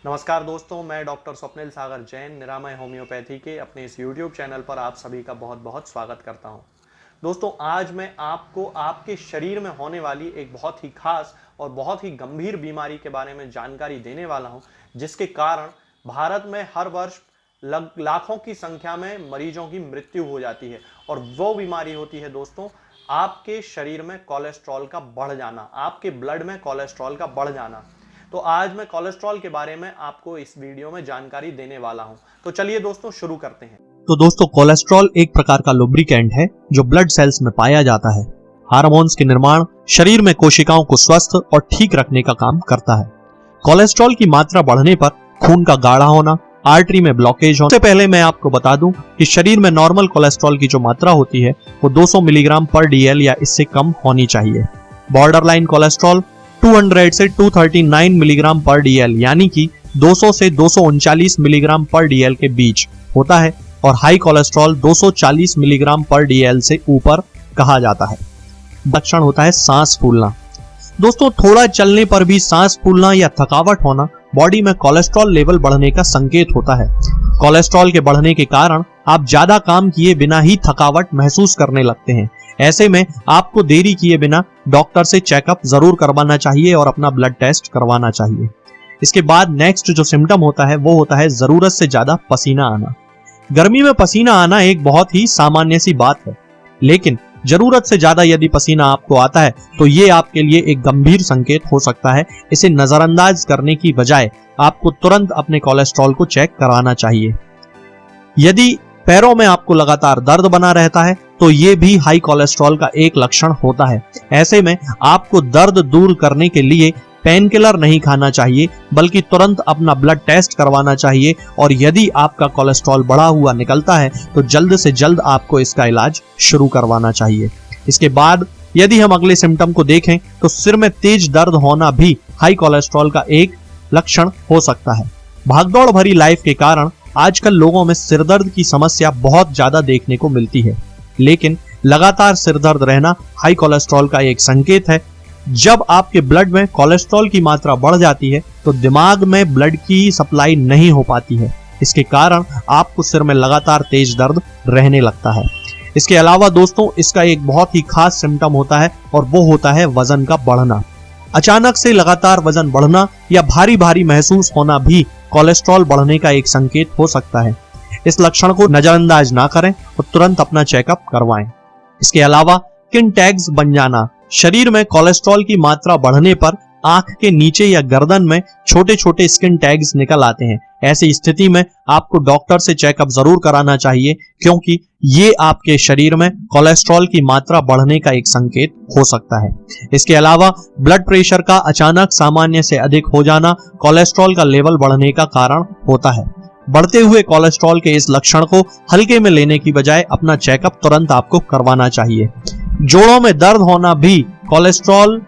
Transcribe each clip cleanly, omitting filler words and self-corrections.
नमस्कार दोस्तों, मैं डॉक्टर स्वप्निल सागर जैन निरामय होम्योपैथी के अपने इस YouTube चैनल पर आप सभी का बहुत बहुत स्वागत करता हूं। दोस्तों, आज मैं आपको आपके शरीर में होने वाली एक बहुत ही खास और बहुत ही गंभीर बीमारी के बारे में जानकारी देने वाला हूं, जिसके कारण भारत में हर वर्ष लाखों की संख्या में मरीजों की मृत्यु हो जाती है। और वो बीमारी होती है दोस्तों, आपके शरीर में कोलेस्ट्रॉल का बढ़ जाना, आपके ब्लड में कोलेस्ट्रॉल का बढ़ जाना। तो आज मैं कोलेस्ट्रॉल के बारे में आपको इस वीडियो में जानकारी देने वाला हूं। तो चलिए दोस्तों शुरू करते हैं। तो दोस्तों, कोलेस्ट्रॉल एक प्रकार का लुब्रिकेंट है जो ब्लड सेल्स में पाया जाता है। हार्मोन्स के निर्माण, शरीर में कोशिकाओं को स्वस्थ और ठीक रखने का काम करता है। कोलेस्ट्रॉल की मात्रा बढ़ने पर खून का गाढ़ा होना, आर्टरी में ब्लॉकेज होना। सबसे पहले मैं आपको बता दूं कि शरीर में नॉर्मल कोलेस्ट्रॉल की जो मात्रा होती है वो 200 मिलीग्राम पर डीएल या इससे कम होनी चाहिए। बॉर्डरलाइन कोलेस्ट्रॉल 200 से 239 मिलीग्राम पर डीएल यानी कि 200 से 239 मिलीग्राम पर डीएल के बीच होता है, और हाई कोलेस्ट्रॉल 240 मिलीग्राम पर डीएल से ऊपर कहा जाता है। लक्षण होता है सांस फूलना। दोस्तों, थोड़ा चलने पर भी सांस फूलना या थकावट होना बॉडी में कोलेस्ट्रॉल लेवल बढ़ने का संकेत होता है। कोलेस्ट्रॉल के बढ़ने के कारण आप ज्यादा काम किए बिना ही थकावट महसूस करने लगते हैं। ऐसे में आपको देरी किए बिना डॉक्टर से चेकअप जरूर करवाना चाहिए और अपना ब्लड टेस्ट करवाना चाहिए। इसके बाद नेक्स्ट जो सिम्टम होता है वो होता है जरूरत से ज्यादा पसीना आना। गर्मी में पसीना आना एक बहुत ही सामान्य सी बात है, लेकिन जरूरत से ज्यादा यदि पसीना आपको आता है तो ये आपके लिए एक गंभीर संकेत हो सकता है। इसे नजरअंदाज करने की बजाय आपको तुरंत अपने कोलेस्ट्रॉल को चेक कराना चाहिए। यदि पैरों में आपको लगातार दर्द बना रहता है तो ये भी हाई कोलेस्ट्रॉल का एक लक्षण होता है। ऐसे में आपको दर्द दूर करने के लिए पेन किलर नहीं खाना चाहिए, बल्कि तुरंत अपना ब्लड टेस्ट करवाना चाहिए। और यदि आपका कोलेस्ट्रॉल बढ़ा हुआ निकलता है तो जल्द से जल्द आपको इसका इलाज शुरू करवाना चाहिए। इसके बाद यदि हम अगले सिम्टम को देखें तो सिर में तेज दर्द होना भी हाई कोलेस्ट्रॉल का एक लक्षण हो सकता है। भागदौड़ भरी लाइफ के कारण आजकल लोगों में सिरदर्द की समस्या बहुत ज्यादा देखने को मिलती है, लेकिन लगातार सिरदर्द रहना हाई कोलेस्ट्रॉल का एक संकेत है। जब आपके ब्लड में कोलेस्ट्रॉल की मात्रा बढ़ जाती है तो दिमाग में ब्लड की सप्लाई नहीं हो पाती है। इसके कारण आपको सिर में लगातार तेज दर्द रहने लगता है। इसके अलावा दोस्तों, इसका एक बहुत ही खास सिम्टम होता है और वो होता है वजन का बढ़ना। अचानक से लगातार वजन बढ़ना या भारी भारी महसूस होना भी कोलेस्ट्रॉल बढ़ने का एक संकेत हो सकता है। इस लक्षण को नजरअंदाज ना करें और तुरंत अपना चेकअप करवाएं। इसके अलावा स्किन टैग्स बन जाना। शरीर में कोलेस्ट्रॉल की मात्रा बढ़ने पर आंख के नीचे या गर्दन में छोटे छोटे स्किन टैग्स निकल आते हैं। ऐसी स्थिति में आपको डॉक्टर से चेकअप जरूर कराना चाहिए, क्योंकि ये आपके शरीर में कोलेस्ट्रॉल की मात्रा बढ़ने का एक संकेत हो सकता है। इसके अलावा ब्लड प्रेशर का अचानक सामान्य से अधिक हो जाना कोलेस्ट्रॉल का लेवल बढ़ने का कारण होता है। बढ़ते हुए कोलेस्ट्रॉल के इस लक्षण को हल्के में लेने की बजाय अपना चेकअप तुरंत आपको करवाना चाहिए। जोड़ों में दर्द होना भी कोलेस्ट्रॉल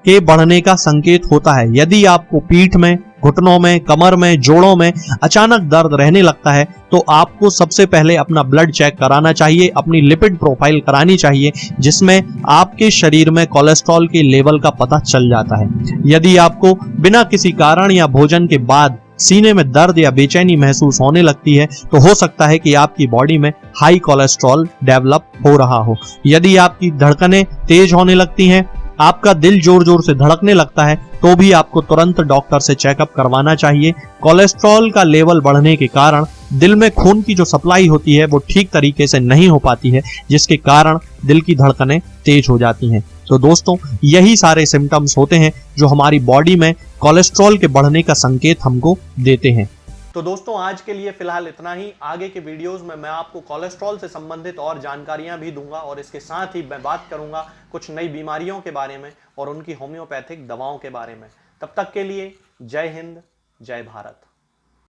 के बढ़ने का संकेत होता है। यदि आपको पीठ में, घुटनों में, कमर में, जोड़ों में अचानक दर्द रहने लगता है तो आपको सबसे पहले अपना ब्लड चेक कराना चाहिए, अपनी लिपिड प्रोफाइल करानी चाहिए, जिसमें आपके शरीर में कोलेस्ट्रॉल के लेवल का पता चल जाता है। यदि आपको बिना किसी कारण या भोजन के बाद सीने में दर्द या बेचैनी महसूस होने लगती है तो हो सकता है कि आपकी बॉडी में हाई कोलेस्ट्रॉल डेवलप हो रहा हो। यदि आपकी धड़कनें तेज होने लगती हैं, आपका दिल जोर जोर से धड़कने लगता है, तो भी आपको तुरंत डॉक्टर से चेकअप करवाना चाहिए। कोलेस्ट्रॉल का लेवल बढ़ने के कारण दिल में खून की जो सप्लाई होती है वो ठीक तरीके से नहीं हो पाती है, जिसके कारण दिल की धड़कनें तेज हो जाती हैं। तो दोस्तों, यही सारे सिम्टम्स होते हैं जो हमारी बॉडी में कोलेस्ट्रॉल के बढ़ने का संकेत हमको देते हैं। तो दोस्तों, आज के लिए फिलहाल इतना ही। आगे के वीडियोस में मैं आपको कोलेस्ट्रॉल से संबंधित और जानकारियां भी दूंगा, और इसके साथ ही मैं बात करूंगा कुछ नई बीमारियों के बारे में और उनकी होम्योपैथिक दवाओं के बारे में। तब तक के लिए जय हिंद, जय भारत।